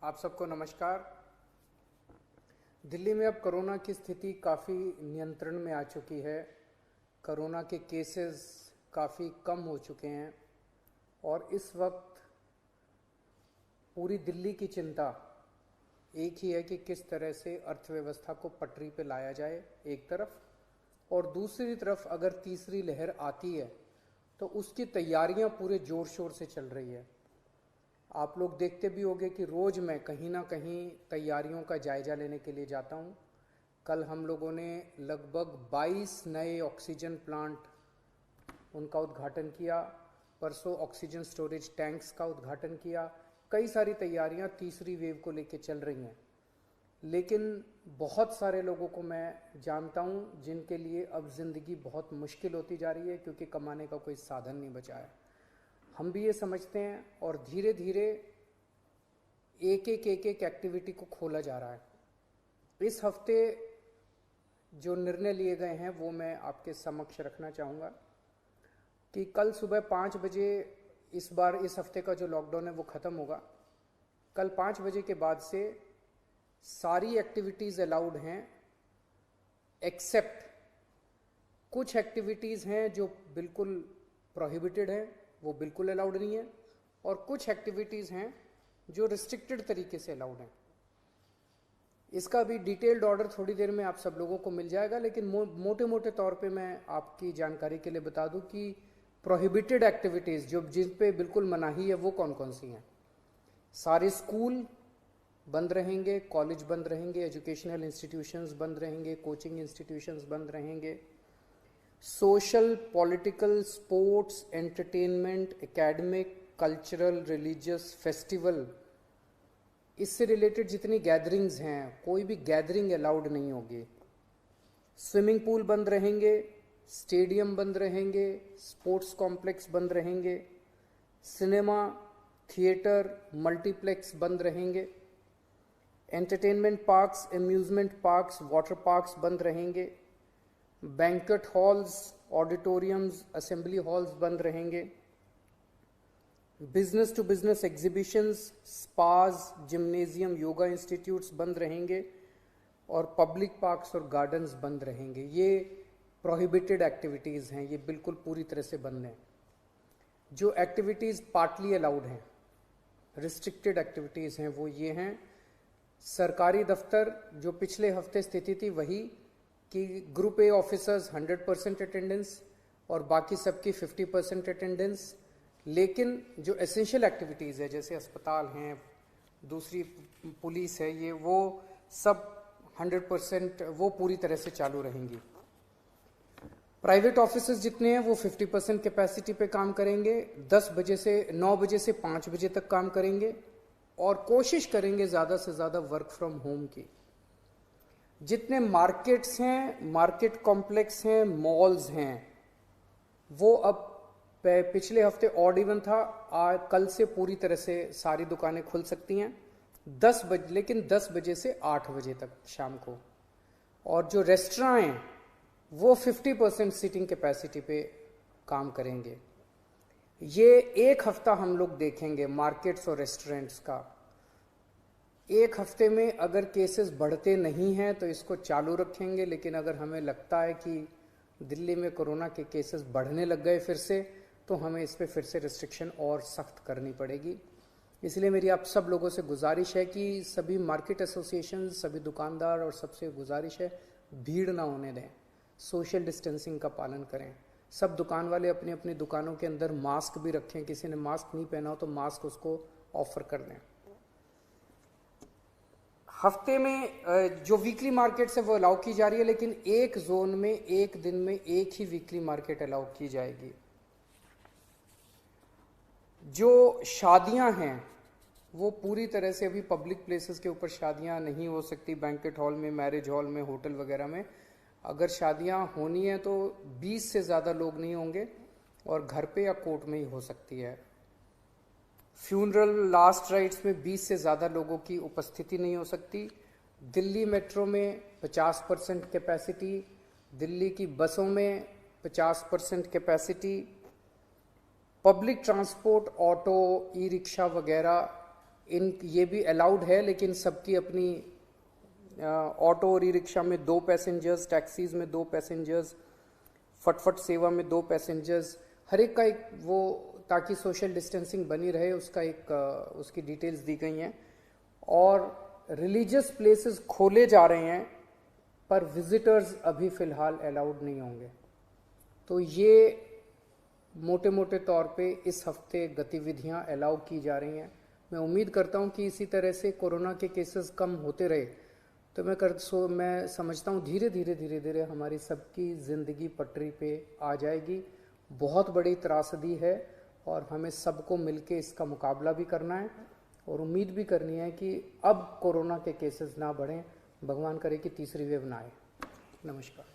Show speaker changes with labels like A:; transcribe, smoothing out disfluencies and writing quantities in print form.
A: आप सबको नमस्कार। दिल्ली में अब कोरोना की स्थिति काफ़ी नियंत्रण में आ चुकी है। कोरोना के केसेस काफ़ी कम हो चुके हैं और इस वक्त पूरी दिल्ली की चिंता एक ही है कि किस तरह से अर्थव्यवस्था को पटरी पे लाया जाए एक तरफ, और दूसरी तरफ अगर तीसरी लहर आती है तो उसकी तैयारियां पूरे जोर शोर से चल रही है। आप लोग देखते भी होंगे कि रोज़ मैं कहीं ना कहीं तैयारियों का जायज़ा लेने के लिए जाता हूँ। कल हम लोगों ने लगभग 22 नए ऑक्सीजन प्लांट उनका उद्घाटन किया, परसों ऑक्सीजन स्टोरेज टैंक्स का उद्घाटन किया। कई सारी तैयारियां तीसरी वेव को लेकर चल रही हैं, लेकिन बहुत सारे लोगों को मैं जानता हूं जिनके लिए अब ज़िंदगी बहुत मुश्किल होती जा रही है क्योंकि कमाने का कोई साधन नहीं बचा है। हम भी ये समझते हैं और धीरे धीरे एक एक एक्टिविटी को खोला जा रहा है। इस हफ्ते जो निर्णय लिए गए हैं वो मैं आपके समक्ष रखना चाहूँगा कि कल सुबह 5 बजे इस बार इस हफ्ते का जो लॉकडाउन है वो ख़त्म होगा। कल 5 बजे के बाद से सारी एक्टिविटीज़ अलाउड हैं, एक्सेप्ट कुछ एक्टिविटीज़ हैं जो बिल्कुल प्रोहिबिटेड हैं, वो बिल्कुल अलाउड नहीं है, और कुछ एक्टिविटीज़ हैं जो रिस्ट्रिक्टेड तरीके से अलाउड हैं। इसका भी डिटेल्ड ऑर्डर थोड़ी देर में आप सब लोगों को मिल जाएगा, लेकिन मोटे मोटे तौर पे मैं आपकी जानकारी के लिए बता दूं कि प्रोहिबिटेड एक्टिविटीज़ जो जिन पे बिल्कुल मनाही है वो कौन कौन सी हैं। सारे स्कूल बंद रहेंगे, कॉलेज बंद रहेंगे, एजुकेशनल इंस्टीट्यूशंस बंद रहेंगे, कोचिंग इंस्टीट्यूशंस बंद रहेंगे, social, political, sports, entertainment, academic, cultural, religious, festival, इससे रिलेटेड जितनी गैदरिंग्स हैं कोई भी गैदरिंग अलाउड नहीं होगी। स्विमिंग पूल बंद रहेंगे, स्टेडियम बंद रहेंगे, स्पोर्ट्स कॉम्प्लेक्स बंद रहेंगे, सिनेमा, थिएटर, मल्टीप्लेक्स बंद रहेंगे, entertainment parks, amusement parks, water parks बंद रहेंगे, banquet halls, auditoriums, assembly halls बंद रहेंगे, business to business exhibitions, spas, gymnasium, yoga institutes बंद रहेंगे, और पब्लिक पार्क्स और गार्डन्स बंद रहेंगे। ये प्रोहिबिटेड एक्टिविटीज़ हैं, ये बिल्कुल पूरी तरह से बंद हैं। जो एक्टिविटीज़ पार्टली अलाउड हैं, रिस्ट्रिक्टेड एक्टिविटीज़ हैं, वो ये हैं। सरकारी दफ्तर, जो पिछले हफ्ते स्थिति थी वही कि ग्रुप ए ऑफिसर्स 100% अटेंडेंस और बाकी सबकी 50% अटेंडेंस, लेकिन जो एसेंशियल एक्टिविटीज़ है जैसे अस्पताल हैं, दूसरी पुलिस है, ये वो सब 100% वो पूरी तरह से चालू रहेंगी। प्राइवेट ऑफिसेज जितने हैं वो 50% कैपेसिटी पे काम करेंगे, 9 बजे से 5 बजे तक काम करेंगे, और कोशिश करेंगे ज़्यादा से ज़्यादा वर्क फ्रॉम होम की। जितने मार्केट्स हैं, मार्केट कॉम्प्लेक्स हैं, मॉल्स हैं, वो अब पिछले हफ्ते ऑड इवन था, कल से पूरी तरह से सारी दुकानें खुल सकती हैं 10 बजे, लेकिन 10 बजे से 8 बजे तक शाम को। और जो रेस्टोरेंट हैं वो 50% सीटिंग कैपेसिटी पे काम करेंगे। ये एक हफ्ता हम लोग देखेंगे मार्केट्स और रेस्टोरेंट्स का। एक हफ्ते में अगर केसेस बढ़ते नहीं हैं तो इसको चालू रखेंगे, लेकिन अगर हमें लगता है कि दिल्ली में कोरोना के केसेस बढ़ने लग गए फिर से, तो हमें इस पे फिर से रिस्ट्रिक्शन और सख्त करनी पड़ेगी। इसलिए मेरी आप सब लोगों से गुजारिश है कि सभी मार्केट एसोसिएशन, सभी दुकानदार और सबसे गुजारिश है भीड़ ना होने दें, सोशल डिस्टेंसिंग का पालन करें। सब दुकान वाले अपनी अपनी दुकानों के अंदर मास्क भी रखें, किसी ने मास्क नहीं पहना हो तो मास्क उसको ऑफर कर दें। हफ्ते में जो वीकली मार्केट्स है वो अलाउ की जा रही है, लेकिन एक जोन में एक दिन में एक ही वीकली मार्केट अलाउ की जाएगी। जो शादियां हैं वो पूरी तरह से अभी पब्लिक प्लेसेस के ऊपर शादियां नहीं हो सकती, बैंक्वेट हॉल में, मैरिज हॉल में, होटल वगैरह में। अगर शादियां होनी है तो 20 से ज़्यादा लोग नहीं होंगे और घर पे या कोर्ट में ही हो सकती है। फ्यूनरल, लास्ट राइट्स में 20 से ज़्यादा लोगों की उपस्थिति नहीं हो सकती। दिल्ली मेट्रो में 50% कैपेसिटी, दिल्ली की बसों में 50% capacity, public transport, auto, e rickshaw वगैरह इन ये भी अलाउड है, लेकिन सबकी अपनी ऑटो और ई रिक्शा में 2 पैसेंजर्स, टैक्सीज में 2 पैसेंजर्स, फटफट सेवा में 2 पैसेंजर्स, हर एक का एक वो, ताकि सोशल डिस्टेंसिंग बनी रहे, उसका एक उसकी डिटेल्स दी गई हैं। और रिलीजियस प्लेसेस खोले जा रहे हैं, पर विजिटर्स अभी फ़िलहाल अलाउड नहीं होंगे। तो ये मोटे मोटे तौर पे इस हफ्ते गतिविधियां अलाउ की जा रही हैं। मैं उम्मीद करता हूं कि इसी तरह से कोरोना के केसेस कम होते रहे तो मैं समझता हूं धीरे धीरे हमारी सबकी ज़िंदगी पटरी पे आ जाएगी। बहुत बड़ी त्रासदी है और हमें सबको मिलके इसका मुकाबला भी करना है और उम्मीद भी करनी है कि अब कोरोना के केसेस ना बढ़ें, भगवान करे कि तीसरी वेव ना आए। नमस्कार।